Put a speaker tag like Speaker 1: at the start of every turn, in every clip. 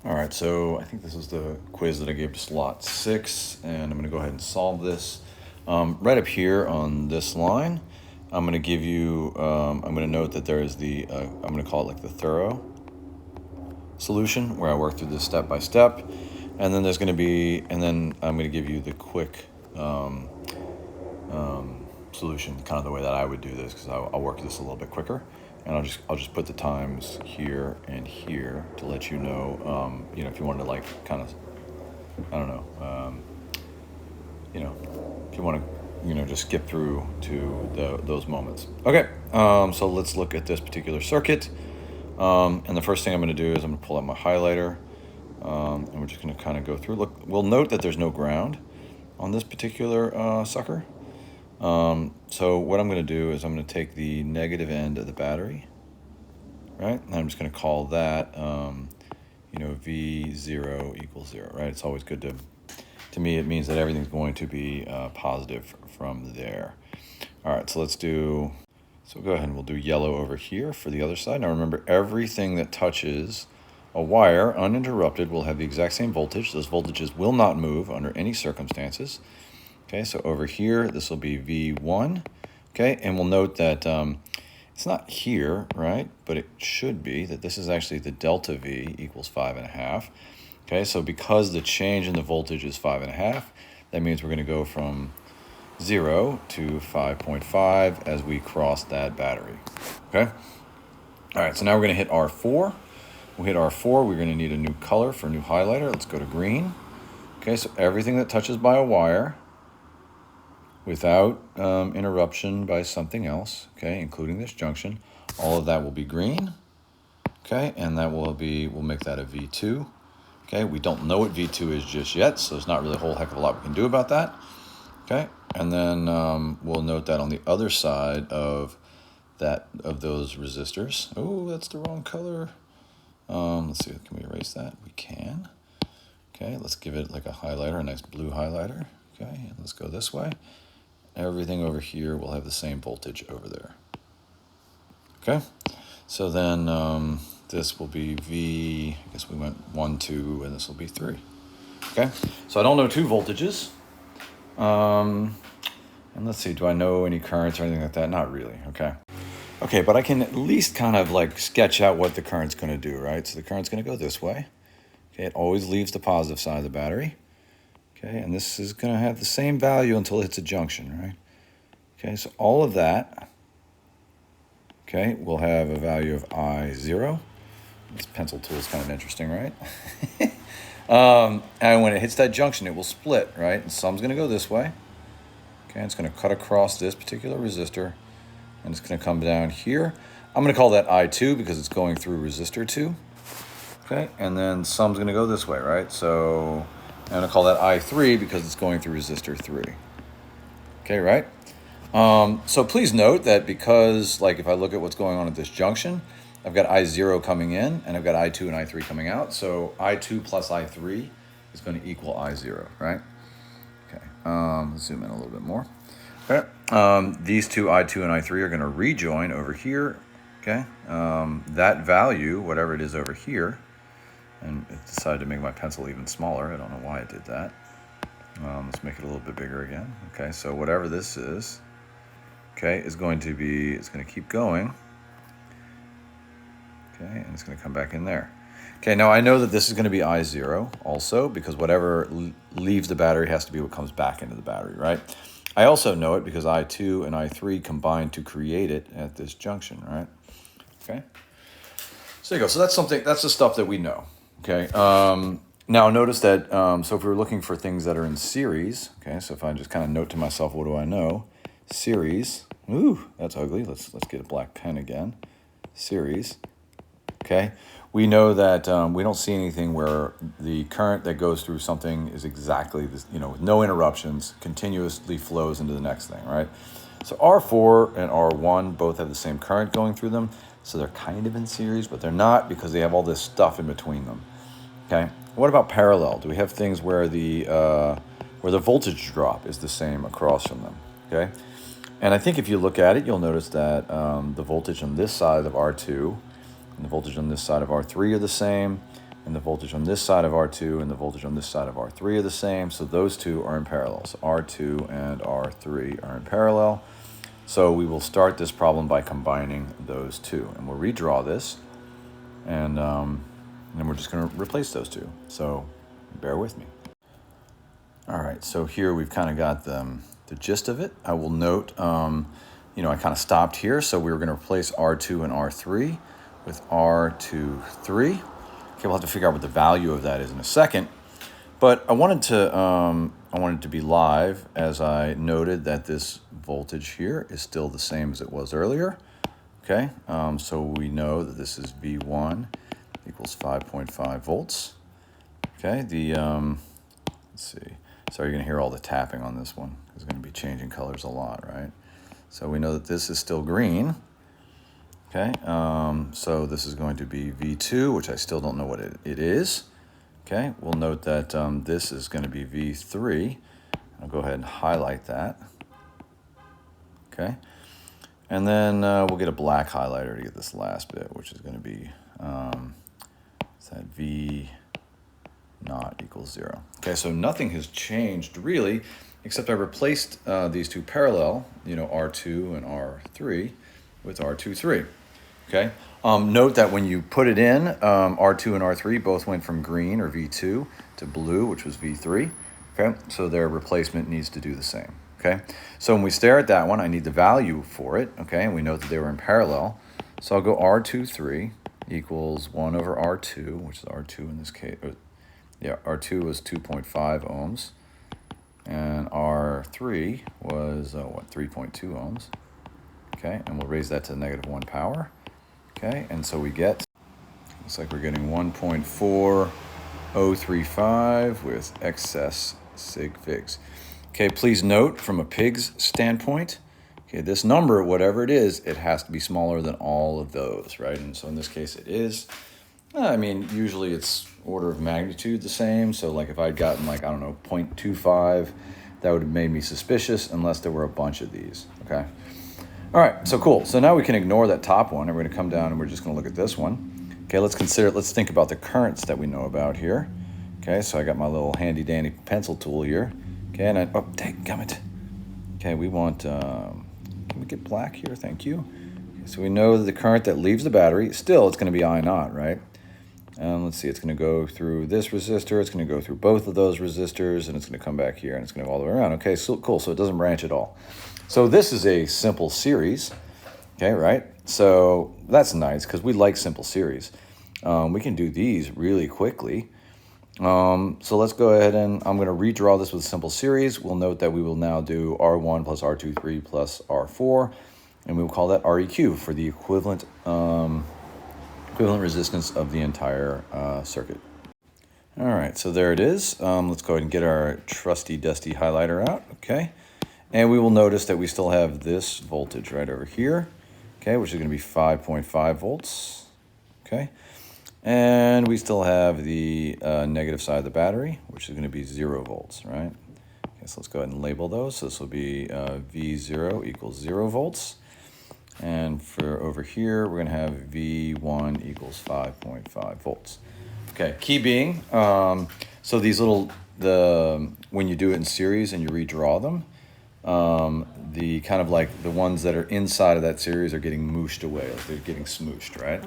Speaker 1: All right, so I think this is the quiz that I gave to slot 6, and I'm going to go ahead and solve this. Right up here on this line, I'm going to give you, I'm going to note that there is I'm going to call it like the thorough solution, where I work through this step by step. And then and then I'm going to give you the quick solution, kind of the way that I would do this, because I'll work this a little bit quicker. And I'll just put the times here and here to let you know, if you wanted to like kind of, I don't know, if you want to, just skip through to those moments. Okay, so let's look at this particular circuit. And the first thing I'm going to do is I'm going to pull out my highlighter, and we're just going to kind of go through. Look, we'll note that there's no ground on this particular sucker. So what I'm going to do is I'm going to take the negative end of the battery, right? And I'm just going to call that, V0 equals 0, right? It's always good to me, it means that everything's going to be positive from there. All right, so so go ahead and we'll do yellow over here for the other side. Now remember, everything that touches a wire uninterrupted will have the exact same voltage. Those voltages will not move under any circumstances. Okay, so over here, this will be V1. Okay, and we'll note that it's not here, right? But it should be that this is actually the delta V equals 5.5. Okay, so because the change in the voltage is 5.5, that means we're going to go from 0 to 5.5 as we cross that battery. Okay? All right, so now we're going to hit R4. We'll hit R4. We're going to need a new color for a new highlighter. Let's go to green. Okay, so everything that touches by a wire without interruption by something else, okay, including this junction, all of that will be green. Okay, and we'll make that a V2. Okay, we don't know what V2 is just yet, so there's not really a whole heck of a lot we can do about that. Okay, and then we'll note that on the other side of those resistors. Oh, that's the wrong color. Let's see, can we erase that? We can. Okay, let's give it like a highlighter, a nice blue highlighter. Okay, and let's go this way. Everything over here will have the same voltage over there. Okay, so then this will be V, I guess we went 1, 2, and this will be 3. Okay, so I don't know 2 voltages. And let's see, do I know any currents or anything like that? Not really, okay. Okay, but I can at least kind of like sketch out what the current's going to do, right? So the current's going to go this way. Okay, it always leaves the positive side of the battery. Okay, and this is going to have the same value until it hits a junction, right? Okay, so all of that, okay, will have a value of I0. This pencil tool is kind of interesting, right? And when it hits that junction, it will split, right? And some's going to go this way. Okay, it's going to cut across this particular resistor, and it's going to come down here. I'm going to call that I2 because it's going through resistor 2. Okay, and then some's going to go this way, right? So I'm going to call that I3 because it's going through resistor 3. Okay, right? So please note that because, like, if I look at what's going on at this junction, I've got I0 coming in, and I've got I2 and I3 coming out. So I2 plus I3 is going to equal I0, right? Okay, let's zoom in a little bit more. Okay, these two I2 and I3 are going to rejoin over here. Okay, that value, whatever it is over here, and it decided to make my pencil even smaller. I don't know why it did that. Let's make it a little bit bigger again. Okay, so whatever this is, okay, it's going to keep going. Okay, and it's going to come back in there. Okay, now I know that this is going to be I0 also, because whatever leaves the battery has to be what comes back into the battery, right? I also know it because I2 and I3 combine to create it at this junction, right? Okay, so there you go. So that's the stuff that we know, okay? Now notice that, so if we were looking for things that are in series, okay, so if I just kind of note to myself, what do I know? Series, ooh, that's ugly. Let's get a black pen again. Series, okay? We know that we don't see anything where the current that goes through something is exactly this, with no interruptions, continuously flows into the next thing, right? So R4 and R1 both have the same current going through them, so they're kind of in series, but they're not because they have all this stuff in between them, okay? What about parallel? Do we have things where the voltage drop is the same across from them, okay? And I think if you look at it, you'll notice that the voltage on this side of R2 and the voltage on this side of R3 are the same, and the voltage on this side of R2 and the voltage on this side of R3 are the same, so those two are in parallel. So R2 and R3 are in parallel. So we will start this problem by combining those two, and we'll redraw this, and then we're just going to replace those two. So bear with me. All right, so here we've kind of got the gist of it. I will note, you know, I kind of stopped here, so we were going to replace R2 and R3 with R23. Okay, we'll have to figure out what the value of that is in a second. But I wanted to be live, as I noted that this voltage here is still the same as it was earlier. Okay, so we know that this is V1 equals 5.5 volts. Okay, let's see. So you're going to hear all the tapping on this one. It's going to be changing colors a lot, right? So we know that this is still green. Okay, so this is going to be V2, which I still don't know what it is. Okay, we'll note that this is going to be V3. I'll go ahead and highlight that. Okay, and then we'll get a black highlighter to get this last bit, which is going to be that V naught equals 0. Okay, so nothing has changed really, except I replaced these two parallel, you know, R2 and R3 with R23. Okay, note that when you put it in, R2 and R3 both went from green, or V2, to blue, which was V3. Okay, so their replacement needs to do the same. Okay, so when we stare at that one, I need the value for it. Okay, and we know that they were in parallel. So I'll go R23 equals 1 over R2, which is R2 in this case. Yeah, R2 was 2.5 ohms, and R3 was, 3.2 ohms. Okay, and we'll raise that to the -1 power. Okay, and so we get, looks like we're getting 1.4035 with excess sig figs. Okay, please note, from a pig's standpoint, okay, this number, whatever it is, it has to be smaller than all of those, right? And so in this case it is. I mean, usually it's order of magnitude the same. So like if I'd gotten like, I don't know, 0.25, that would have made me suspicious unless there were a bunch of these, okay? All right, so cool. So now we can ignore that top one, and we're gonna come down and we're just gonna look at this one. Okay, let's think about the currents that we know about here. Okay, so I got my little handy dandy pencil tool here. Okay, and oh, dadgummit. Okay, we want, can we get black here? Thank you. Okay, so we know that the current that leaves the battery, still it's gonna be I naught, right? Let's see, it's going to go through this resistor, it's going to go through both of those resistors, and it's going to come back here, and it's going to go all the way around. Okay, so cool, so it doesn't branch at all. So this is a simple series, okay, right? So that's nice, because we like simple series. We can do these really quickly. So let's go ahead and I'm going to redraw this with a simple series. We'll note that we will now do R1 plus R23 plus R4, and we will call that REQ for the equivalent resistance of the entire circuit. All right, so there it is. Let's go ahead and get our trusty dusty highlighter out, okay? And we will notice that we still have this voltage right over here, okay, which is going to be 5.5 volts, okay? And we still have the negative side of the battery, which is going to be 0 volts, right? Okay, so let's go ahead and label those. So this will be V0 equals 0 volts. And for over here, we're going to have V1 equals 5.5 volts. Okay, key being, so these little, when you do it in series and you redraw them, the kind of like the ones that are inside of that series are getting mooshed away, like they're getting smooshed, right?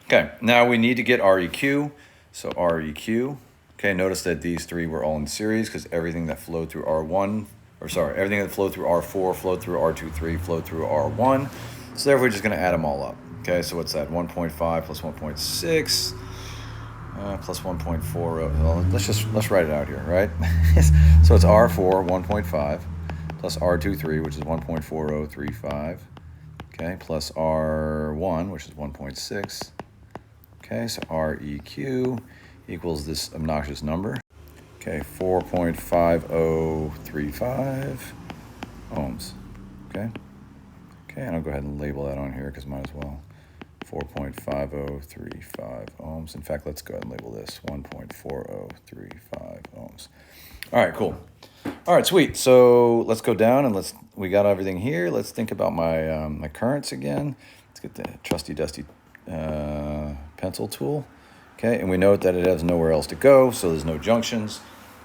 Speaker 1: Okay, now we need to get REQ. So REQ, okay, notice that these three were all in series because everything that flowed through everything that flowed through R4 flowed through R23, flowed through R1. So therefore, we're just going to add them all up. Okay, so what's that? 1.5 plus 1.6 plus 1.40. Well, let's write it out here, right? So it's R4 1.5 plus R23, which is 1.4035. Okay, plus R1, which is 1.6. Okay, so REQ equals this obnoxious number. Okay, 4.5035 ohms. Okay. Okay, and I'll go ahead and label that on here because might as well. 4.5035 ohms. In fact, let's go ahead and label this 1.4035 ohms. All right, cool. All right, sweet. So let's go down and we got everything here. Let's think about my my currents again. Let's get the trusty dusty pencil tool. Okay, and we note that it has nowhere else to go, so there's no junctions.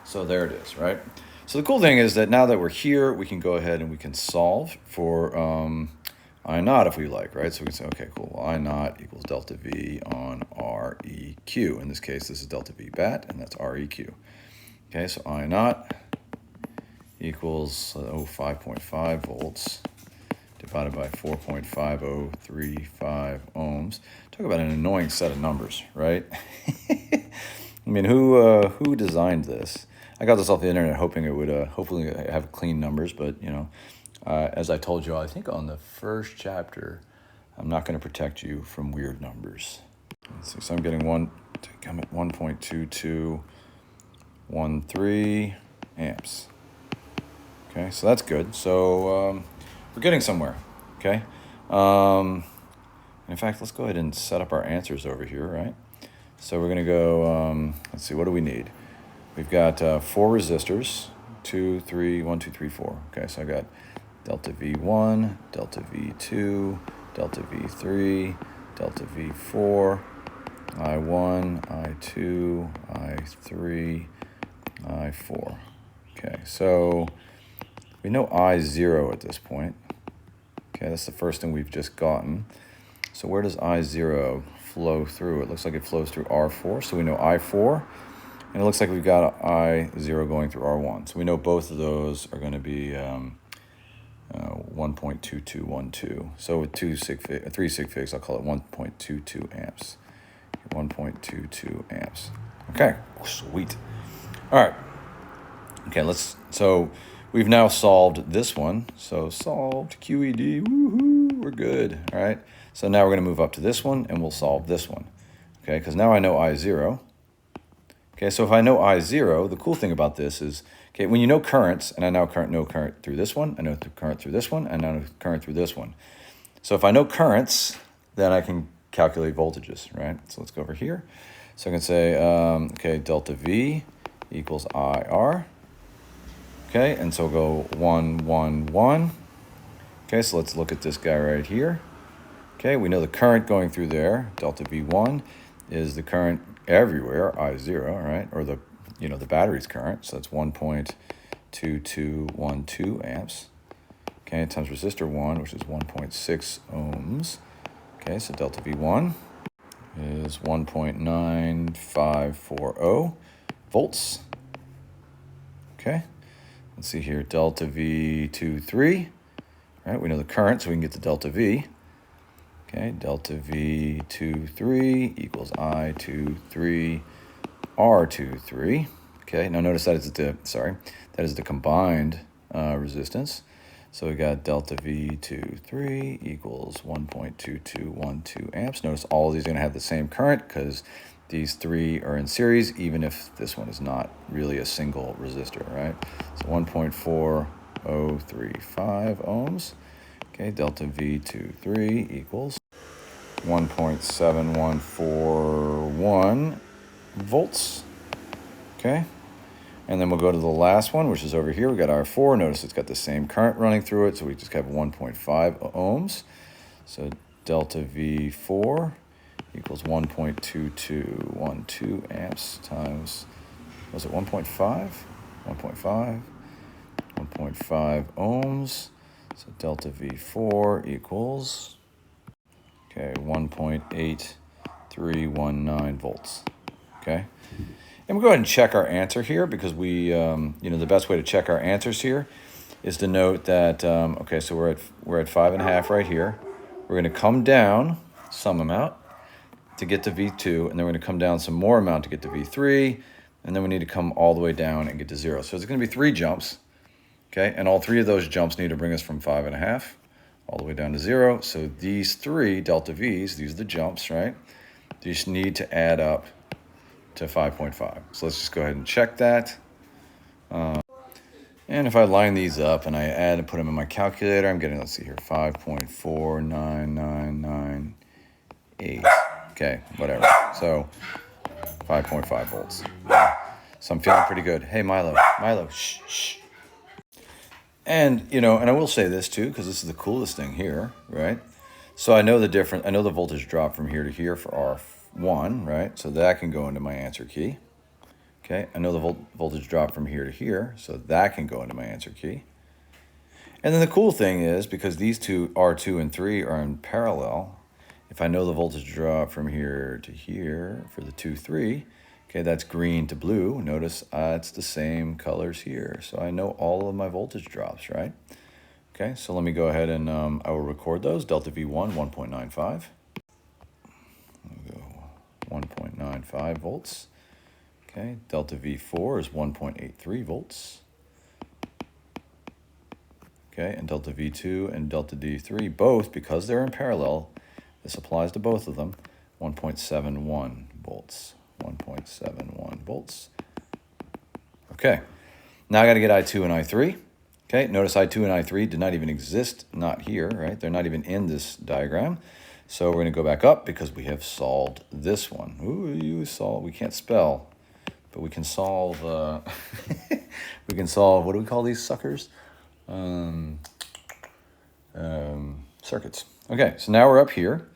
Speaker 1: So there it is, right? So the cool thing is that now that we're here, we can go ahead and we can solve for I naught if we like, right? So we can say, okay, cool. Well, I naught equals delta V on REQ. In this case, this is delta V bat, and that's REQ. Okay, so I naught equals 5.5 volts divided by 4.5035 ohms. Talk about an annoying set of numbers, right? I mean, who designed this? I got this off the internet hoping it would hopefully have clean numbers, but you know, as I told you, I think on the first chapter, I'm not going to protect you from weird numbers. Let's see, so I'm getting 1.2213 amps. Okay, so that's good. So we're getting somewhere. Okay. In fact, let's go ahead and set up our answers over here, right? So we're going to go, let's see, what do we need? We've got 4 resistors, 1, 2, 3, 4. Okay, so I got delta V1, delta V2, delta V3, delta V4, I1, I2, I3, I4. Okay, so we know I0 at this point. Okay, that's the first thing we've just gotten. So where does I0 flow through? It looks like it flows through R4, so we know I4. And it looks like we've got I0 going through R1. So we know both of those are going to be 1.2212. So with 3 sig figs, I'll call it 1.22 amps. 1.22 amps. Okay, sweet. All right. Okay, so we've now solved this one. So solved QED, woohoo, we're good. All right. So now we're going to move up to this one and we'll solve this one. Okay, because now I know I0. Okay, so if I know I0, the cool thing about this is, okay, when you know currents, and I now know current through this one, I know current through this one, and I know current through this one. So if I know currents, then I can calculate voltages, right? So let's go over here. So I can say, okay, delta V equals IR. Okay, and so we'll go 1, 1, 1. Okay, so let's look at this guy right here. Okay, we know the current going through there, delta V1, is the current everywhere, I0, right? Or the battery's current, so that's 1.2212 amps. Okay, times resistor 1, which is 1.6 ohms. Okay, so delta V1 is 1.9540 volts. Okay, let's see here, delta V23. All right, we know the current, so we can get the delta V. Okay, delta V23 equals I23 R23. Okay, now notice that is the combined resistance. So we got delta V23 equals 1.2212 amps. Notice all of these are going to have the same current because these 3 are in series, even if this one is not really a single resistor, right? So 1.4035 ohms. Okay, delta V23 equals 1.7141 volts. Okay, and then we'll go to the last one, which is over here. We got R4. Notice it's got the same current running through it, so we just have 1.5 ohms. So delta V4 equals 1.2212 amps times, was it 1.5? 1.5 ohms. So delta V4 equals, okay, 1.8319 volts, okay? And we'll go ahead and check our answer here because we, the best way to check our answers here is to note that, okay, so we're at 5.5 right here. We're going to come down some amount to get to V2, and then we're going to come down some more amount to get to V3, and then we need to come all the way down and get to 0. So it's going to be 3 jumps. Okay, and all 3 of those jumps need to bring us from 5.5 all the way down to 0. So these 3 delta V's, these are the jumps, right? These need to add up to 5.5. So let's just go ahead and check that. And if I line these up and I add and put them in my calculator, I'm getting, let's see here, 5.49998. Okay, whatever. So 5.5 volts. So I'm feeling pretty good. Hey, Milo, shh. And, and I will say this too, because this is the coolest thing here, right? So I know the voltage drop from here to here for 1, right? So that can go into my answer key. Okay, I know the voltage drop from here to here, so that can go into my answer key. And then the cool thing is, because these two, R2 and 3, are in parallel, if I know the voltage drop from here to here for the 2, 3, okay, that's green to blue. Notice it's the same colors here. So I know all of my voltage drops, right? Okay, so let me go ahead and I will record those. Delta V1, 1.95. 1.95 volts. Okay, delta V4 is 1.83 volts. Okay, and delta V2 and delta D3, both, because they're in parallel, this applies to both of them, 1.71 volts. 1.71 volts. Okay, now I got to get I2 and I3. Okay, notice I2 and I3 did not even exist, not here, right? They're not even in this diagram. So we're going to go back up because we have solved this one. Ooh, we can't spell, but we can solve, we can solve, what do we call these suckers? Circuits. Okay, so now we're up here.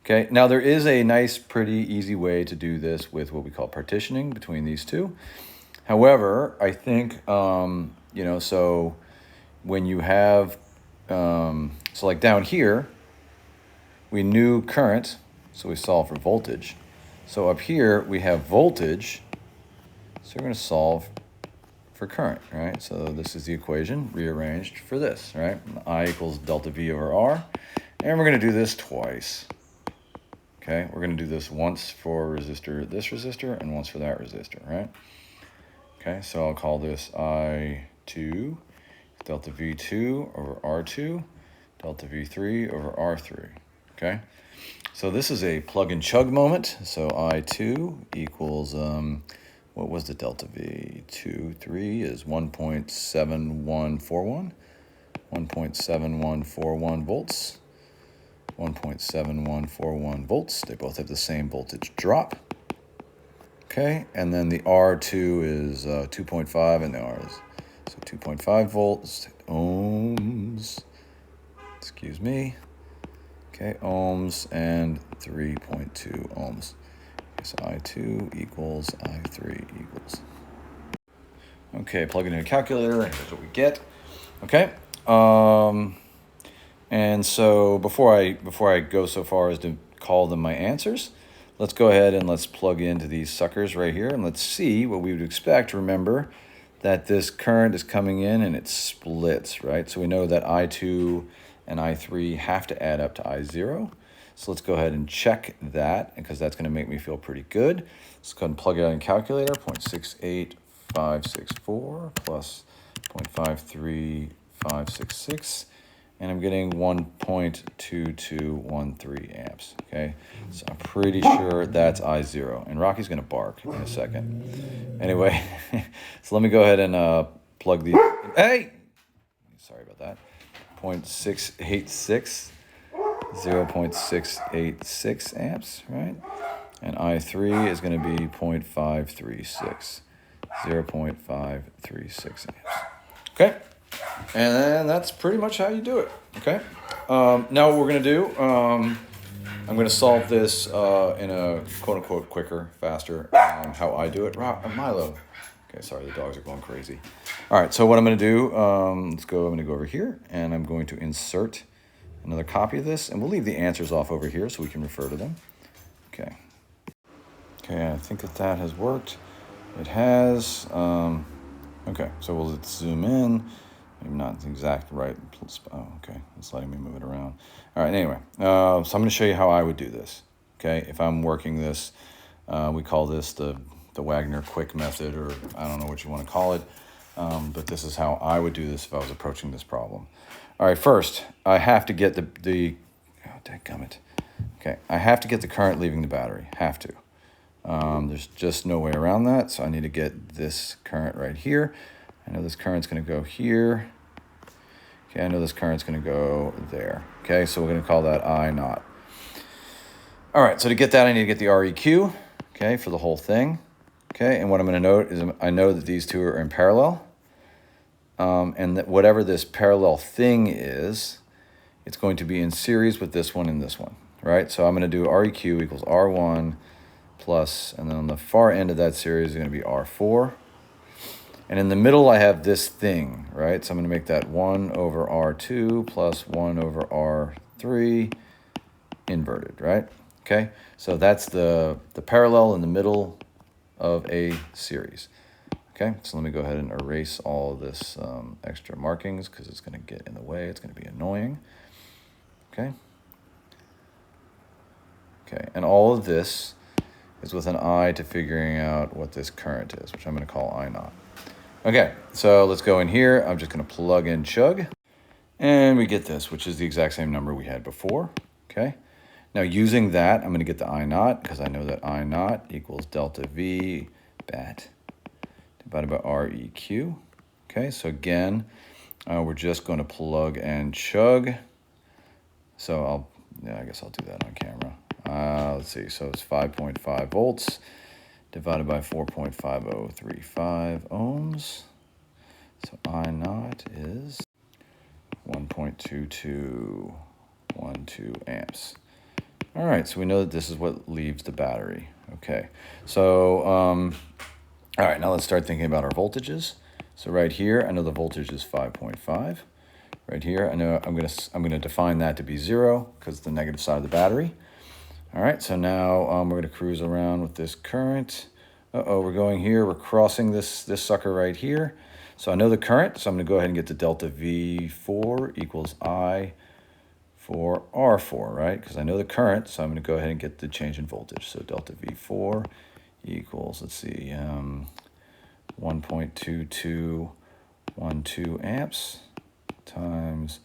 Speaker 1: Okay, now there is a nice, pretty easy way to do this with what we call partitioning between these two. However, I think, you know, so when you have, so like down here, we knew current, so we solve for voltage. So up here, we have voltage, so we're going to solve for current, right? So this is the equation rearranged for this, right? I equals delta V over R, and we're going to do this twice. Okay, we're going to do this once for this resistor, and once for that resistor, right? Okay, so I'll call this I2 delta V2 over R2, delta V3 over R3, okay? So this is a plug and chug moment. So I2 equals, what was the delta V? 3 is 1.7141, 1.7141 volts. 1.7141 volts. They both have the same voltage drop. Okay, and then the R2 is 2.5, and the R is so 2.5 volts, ohms, excuse me. Okay, ohms and 3.2 ohms. So I2 equals I3 equals. Okay, plug it in a calculator, and here's what we get. Okay. And so before I go so far as to call them my answers, let's go ahead and let's plug into these suckers right here, and let's see what we would expect. Remember that this current is coming in and it splits, right? So we know that I2 and I3 have to add up to I0. So let's go ahead and check that, because that's going to make me feel pretty good. Let's go ahead and plug it in a calculator. 0.68564 plus 0.53566. And I'm getting 1.2213 amps, okay? So I'm pretty sure that's I0. And Rocky's going to bark in a second. Anyway, so let me go ahead and plug the... Hey! Sorry about that. 0.686, 0.686 amps, right? And I3 is going to be 0.536, 0.536 amps. Okay? And then that's pretty much how you do it, okay? Now what we're going to do, I'm going to solve this in a quote-unquote quicker, faster, how I do it. Milo. Okay, sorry, the dogs are going crazy. All right, so what I'm going to do, I'm going to go over here, and I'm going to insert another copy of this, and we'll leave the answers off over here so we can refer to them. Okay. Okay, I think that has worked. It has. Okay, so we'll zoom in. Maybe not the exact right. Oh, okay, it's letting me move it around. All right, anyway, so I'm going to show you how I would do this. Okay, if I'm working this, we call this the Wagner quick method, or I don't know what you want to call it, but this is how I would do this if I was approaching this problem. All right, first, I have to get the oh, dadgummit. Okay, I have to get the current leaving the battery, have to. There's just no way around that, so I need to get this current right here. I know this current's going to go here. Okay, I know this current's going to go there. Okay, so we're going to call that I naught. All right, so to get that, I need to get the REQ, okay, for the whole thing. Okay, and what I'm going to note is I know that these two are in parallel. And that whatever this parallel thing is, it's going to be in series with this one and this one, right? So I'm going to do REQ equals R1 plus, and then on the far end of that series is going to be R4. And in the middle, I have this thing, right? So I'm going to make that 1 over R2 plus 1 over R3 inverted, right? Okay, so that's the parallel in the middle of a series. Okay, so let me go ahead and erase all of this extra markings because it's going to get in the way. It's going to be annoying. Okay. Okay, and all of this is with an eye to figuring out what this current is, which I'm going to call I naught. Okay, so let's go in here. I'm just going to plug in chug, and we get this, which is the exact same number we had before. Okay, now using that, I'm going to get the I naught because I know that I naught equals delta V bat divided by REQ. Okay, so again, we're just going to plug and chug. So I guess I'll do that on camera. Let's see, so it's 5.5 volts divided by 4.5035 ohms. So I naught is 1.2212 amps. All right, so we know that this is what leaves the battery. Okay, so all right, now let's start thinking about our voltages. So right here, I know the voltage is 5.5. Right here, I know I'm gonna define that to be 0 because it's the negative side of the battery. All right, so now we're gonna cruise around with this current. We're going here, we're crossing this sucker right here. So I know the current, so I'm gonna go ahead and get the delta V4 equals I for R4, right? Because I know the current, so I'm gonna go ahead and get the change in voltage. So delta V4 equals, let's see, 1.2212 amps times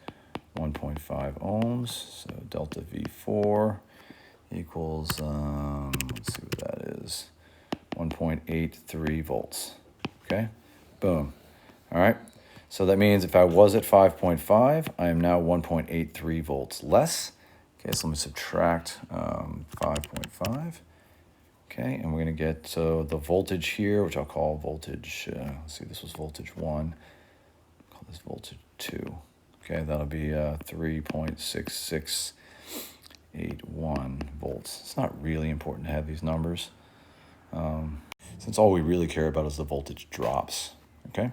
Speaker 1: 1.5 ohms. So delta V4 equals, let's see what that is, 1.83 volts. Okay, boom. All right, so that means if I was at 5.5, I am now 1.83 volts less. Okay, so let me subtract 5.5. Okay, and we're gonna get, so the voltage here, which I'll call voltage, let's see, this was voltage 1, call this voltage 2. Okay, that'll be 3.6681 volts. It's not really important to have these numbers, since all we really care about is the voltage drops. Okay.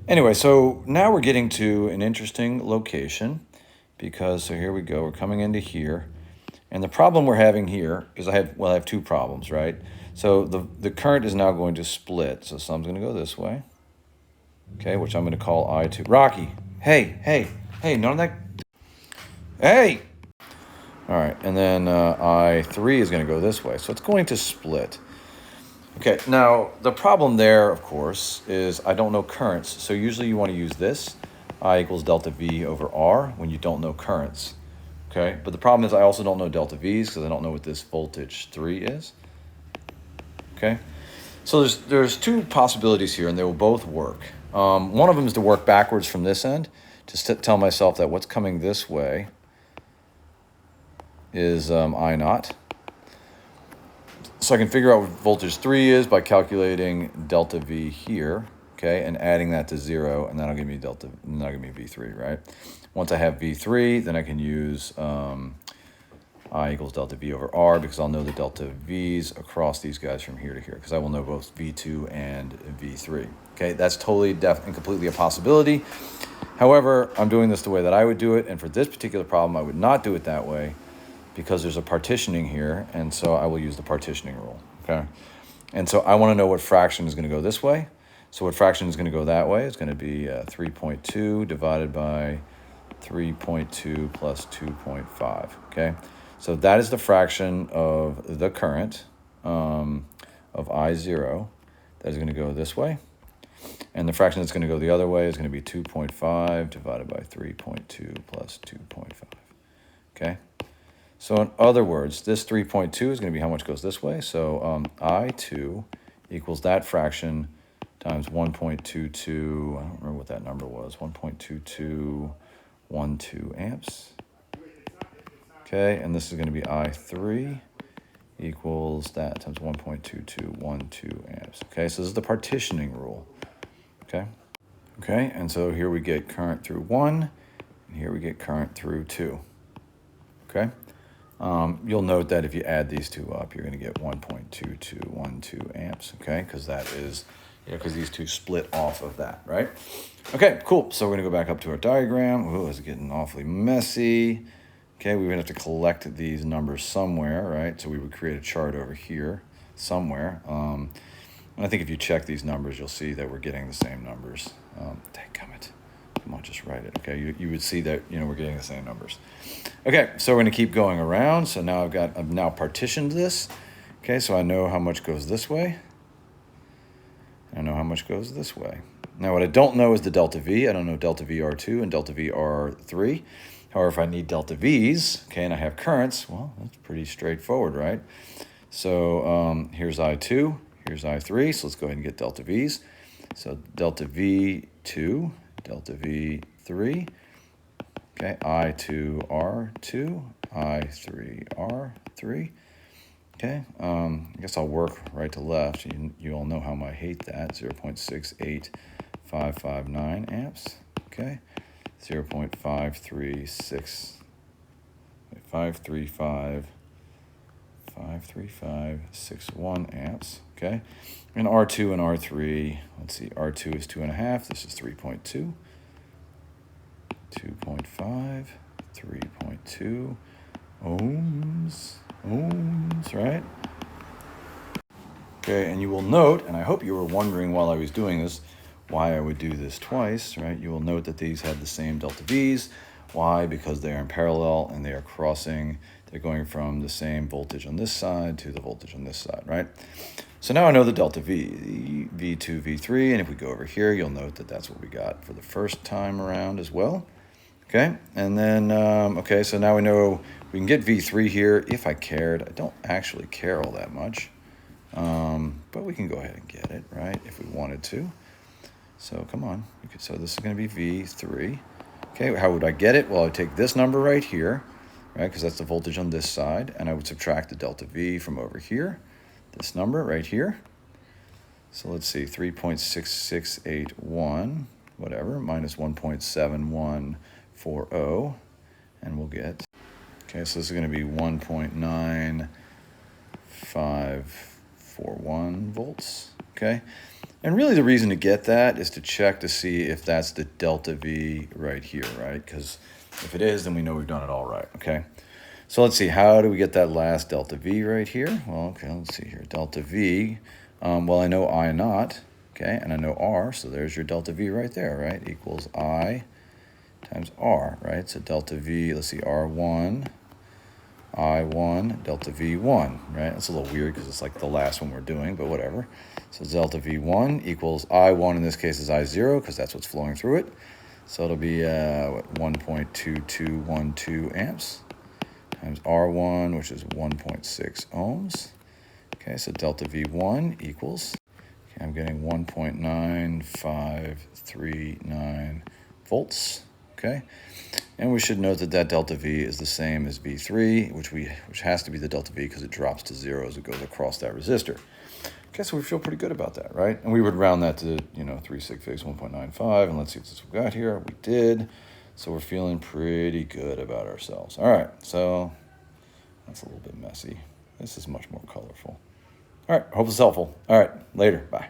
Speaker 1: Anyway, so now we're getting to an interesting location because, so here we go, we're coming into here. And the problem we're having here is I have two problems, right? So the current is now going to split. So some's going to go this way. Okay, which I'm going to call I2. Rocky, hey, none of that. Hey! All right, and then I3 is going to go this way. So it's going to split. Okay, now the problem there, of course, is I don't know currents. So usually you want to use this, I equals delta V over R, when you don't know currents. Okay, but the problem is I also don't know delta V's because I don't know what this voltage 3 is. Okay, so there's two possibilities here, and they will both work. One of them is to work backwards from this end, just to tell myself that what's coming this way is I naught. So I can figure out what voltage 3 is by calculating delta V here, okay, and adding that to 0, and that'll give me V3, right? Once I have V3, then I can use I equals delta V over R because I'll know the delta V's across these guys from here to here because I will know both V2 and V3. Okay, that's totally and completely a possibility. However, I'm doing this the way that I would do it, and for this particular problem, I would not do it that way because there's a partitioning here, and so I will use the partitioning rule, okay? And so I want to know what fraction is going to go this way. So what fraction is going to go that way is going to be 3.2 divided by 3.2 plus 2.5, okay? So that is the fraction of the current of I0 that is going to go this way. And the fraction that's going to go the other way is going to be 2.5 divided by 3.2 plus 2.5, okay? So in other words, this 3.2 is going to be how much goes this way. So I2 equals that fraction times 1.22, I don't remember what that number was, 1.2212 amps. Okay, and this is going to be I3 equals that times 1.2212 amps. Okay, so this is the partitioning rule. Okay, and so here we get current through 1, and here we get current through 2. Okay. You'll note that if you add these two up, you're going to get 1.2212 amps, okay? Because that is, because these two split off of that, right? Okay, cool. So we're going to go back up to our diagram. Oh, it's getting awfully messy. Okay, we would have to collect these numbers somewhere, right? So we would create a chart over here somewhere. And I think if you check these numbers, you'll see that we're getting the same numbers. Dadgummit. Come on, just write it, okay? You would see that, we're getting the same numbers. Okay, so we're going to keep going around. So now I've now partitioned this. Okay, so I know how much goes this way. I know how much goes this way. Now, what I don't know is the delta V. I don't know delta VR2 and delta VR3. However, if I need delta V's, okay, and I have currents, well, that's pretty straightforward, right? So here's I2, here's I3. So let's go ahead and get delta V's. So delta V2, delta V3, okay, I2R2, I3R3. Okay, I guess I'll work right to left. You all know how I hate that. 0.68559 amps. Okay, 53561 amps. Okay, and R2 and R3. Let's see, R2 is 2.5. This is 3.2. 2.5, 3.2 ohms. Ohms, right? Okay, and you will note, and I hope you were wondering while I was doing this, why I would do this twice, right? You will note that these have the same delta V's. Why? Because they are in parallel and they are crossing. They're going from the same voltage on this side to the voltage on this side, right? So now I know the delta V, V2, V3, and if we go over here, you'll note that that's what we got for the first time around as well. Okay, and then, okay, so now we know we can get V3 here if I cared. I don't actually care all that much, but we can go ahead and get it, right, if we wanted to. So come on, so this is going to be V3. Okay, how would I get it? Well, I would take this number right here, right, because that's the voltage on this side, and I would subtract the delta V from over here, this number right here. So let's see, 3.6681, whatever, minus 1.7140, and we'll get, okay, so this is going to be 1.9541 volts, okay? And really the reason to get that is to check to see if that's the delta V right here, right? Because if it is, then we know we've done it all right, okay? So let's see, how do we get that last delta V right here? Well, okay, let's see here, delta V, well, I know I naught, okay, and I know R, so there's your delta V right there, right? Equals I times R, right? So delta V, let's see, R1, I1, delta V1, right? That's a little weird because it's like the last one we're doing, but whatever. So delta V1 equals I1, in this case is I0 because that's what's flowing through it. So it'll be 1.2212 amps times R1, which is 1.6 ohms. Okay, so delta V1 equals, okay, I'm getting 1.9539 volts. Okay, and we should note that that delta V is the same as V3, which has to be the delta V because it drops to 0 as it goes across that resistor. Okay, so we feel pretty good about that, right? And we would round that to, 3 sig figs 1.95, and let's see what this we got here. We did, so we're feeling pretty good about ourselves. All right, so that's a little bit messy. This is much more colorful. All right, hope this is helpful. All right, later, bye.